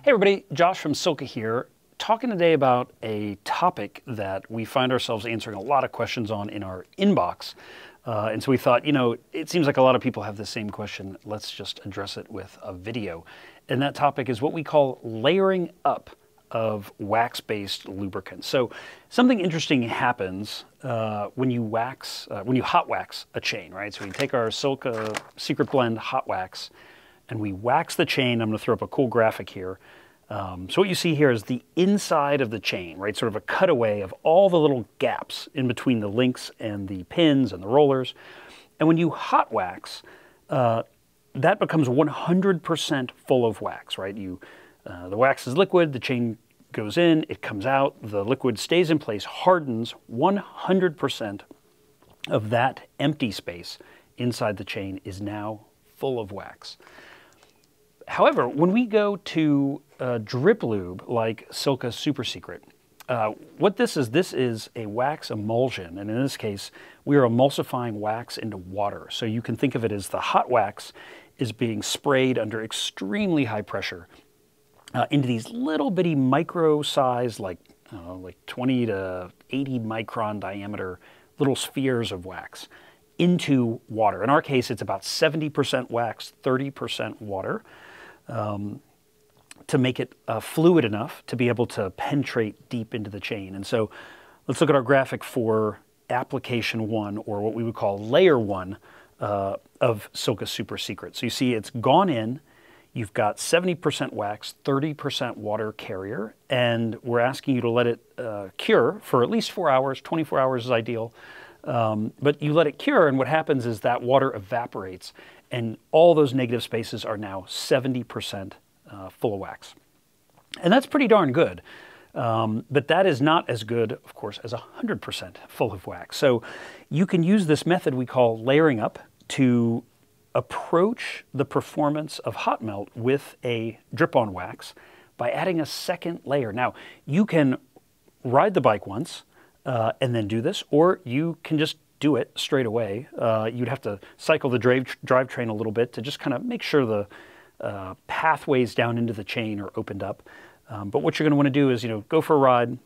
Hey everybody, Josh from SILCA here, talking today about a topic that we find ourselves answering a lot of questions on in our inbox. And so we thought, it seems like a lot of people have the same question. Let's just address it with a video. And that topic is what we call layering up of wax-based lubricants. So something interesting happens when you hot wax a chain, right? So we take our SILCA Secret Blend hot wax and we wax the chain. I'm going to throw up a cool graphic here. So what you see here is the inside of the chain, right? Sort of a cutaway of all the little gaps in between the links and the pins and the rollers. And when you hot wax, that becomes 100% full of wax, right? The wax is liquid, the chain goes in, it comes out, the liquid stays in place, hardens. 100% of that empty space inside the chain is now full of wax. However, when we go to drip lube like SILCA Super Secret, what this is a wax emulsion, and in this case, we are emulsifying wax into water. So you can think of it as the hot wax is being sprayed under extremely high pressure into these little bitty micro size, like 20 to 80 micron diameter little spheres of wax into water. In our case, it's about 70% wax, 30% water. To make it fluid enough to be able to penetrate deep into the chain. And so let's look at our graphic for application 1, or what we would call layer 1 of SILCA Super Secret. So you see it's gone in, you've got 70% wax, 30% water carrier, and we're asking you to let it cure for at least 4 hours, 24 hours is ideal. But you let it cure, and what happens is that water evaporates, and all those negative spaces are now 70% full of wax. And that's pretty darn good. But that is not as good, of course, as 100% full of wax. So you can use this method we call layering up to approach the performance of hot melt with a drip-on wax by adding a second layer. Now, you can ride the bike once and then do this, or you can just do it straight away. You'd have to cycle the drivetrain a little bit to just kind of make sure the pathways down into the chain are opened up. But what you're going to want to do is, go for a ride,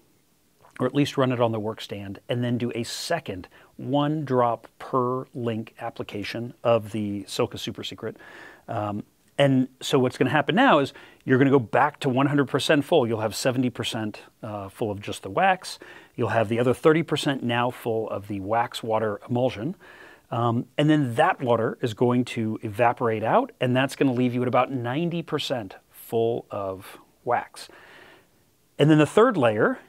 or at least run it on the work stand, and then do a second 1 drop per link application of the SILCA Super Secret. And so what's going to happen now is you're going to go back to 100% full. You'll have 70% full of just the wax. You'll have the other 30% now full of the wax water emulsion. And then that water is going to evaporate out, and that's going to leave you at about 90% full of wax. And then the third layer,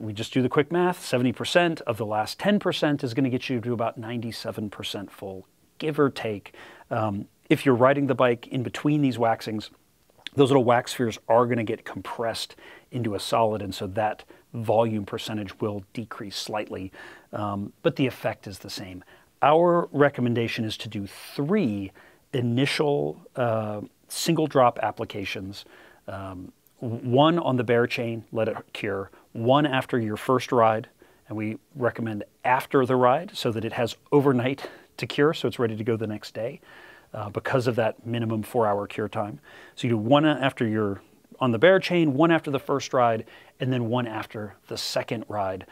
we just do the quick math, 70% of the last 10% is going to get you to about 97% full, give or take. If you're riding the bike in between these waxings, those little wax spheres are going to get compressed into a solid, and so that volume percentage will decrease slightly, but the effect is the same. Our recommendation is to do 3 initial single drop applications, 1 on the bare chain, let it cure, 1 after your first ride, and we recommend after the ride so that it has overnight to cure, so it's ready to go the next day. Because of that minimum 4-hour cure time. So you do 1 after you're on the bare chain, 1 after the first ride, and then 1 after the second ride.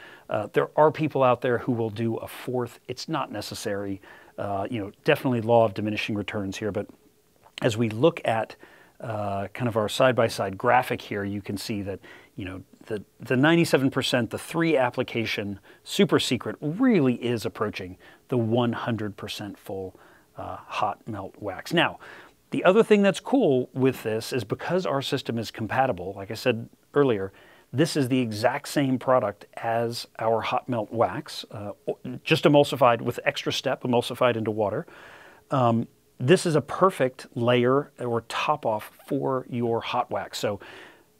There are people out there who will do a 4th. It's not necessary. Definitely law of diminishing returns here. But as we look at kind of our side-by-side graphic here, you can see that the 97%, the 3 application Super Secret really is approaching the 100% full hot melt wax. Now, the other thing that's cool with this is because our system is compatible, like I said earlier, this is the exact same product as our hot melt wax, just emulsified with extra step, emulsified into water. This is a perfect layer or top off for your hot wax. So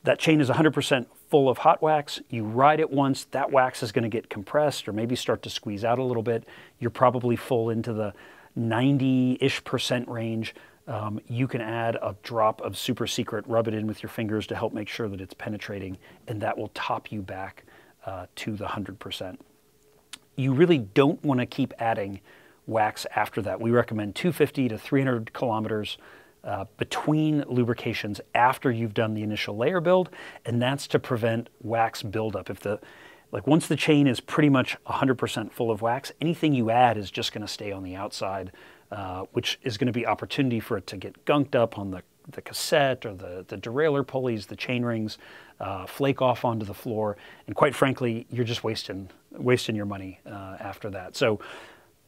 that chain is 100% full of hot wax. You ride it once, that wax is going to get compressed or maybe start to squeeze out a little bit. You're probably full into the 90-ish% range. You can add a drop of Super Secret, rub it in with your fingers to help make sure that it's penetrating, and that will top you back to the 100%. You really don't want to keep adding wax after that. We recommend 250 to 300 kilometers between lubrications after you've done the initial layer build, and that's to prevent wax buildup. Once the chain is pretty much 100% full of wax, anything you add is just going to stay on the outside, which is going to be opportunity for it to get gunked up on the cassette or the derailleur pulleys, the chain rings, flake off onto the floor, and quite frankly, you're just wasting your money after that. So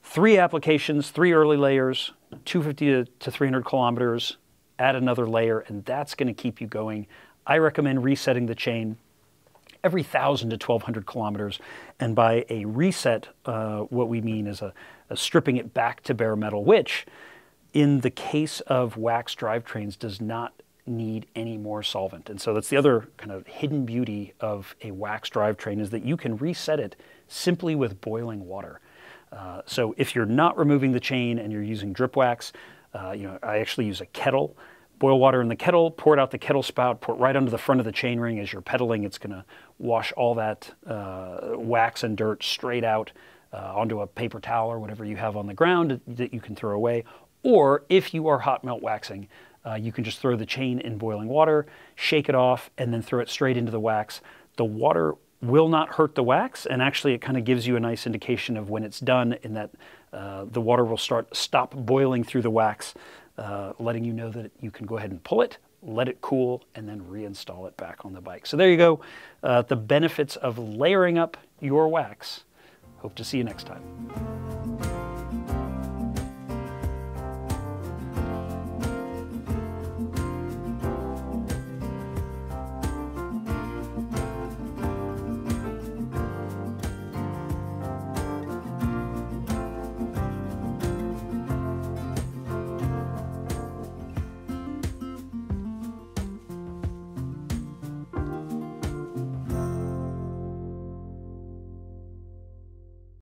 3 applications, 3 early layers, 250 to 300 kilometers, add another layer, and that's going to keep you going. I recommend resetting the chain every 1,000 to 1,200 kilometers. And by a reset, what we mean is a stripping it back to bare metal, which in the case of wax drivetrains does not need any more solvent. And so that's the other kind of hidden beauty of a wax drivetrain, is that you can reset it simply with boiling water. So if you're not removing the chain and you're using drip wax, I actually use a kettle. Boil water in the kettle, pour it out the kettle spout, pour it right under the front of the chainring. As you're pedaling, it's going to wash all that wax and dirt straight out onto a paper towel or whatever you have on the ground that you can throw away. Or if you are hot melt waxing, you can just throw the chain in boiling water, shake it off, and then throw it straight into the wax. The water will not hurt the wax, and actually it kind of gives you a nice indication of when it's done, in that the water will stop boiling through the wax, letting you know that you can go ahead and pull it, let it cool, and then reinstall it back on the bike. So there you go, the benefits of layering up your wax. Hope to see you next time.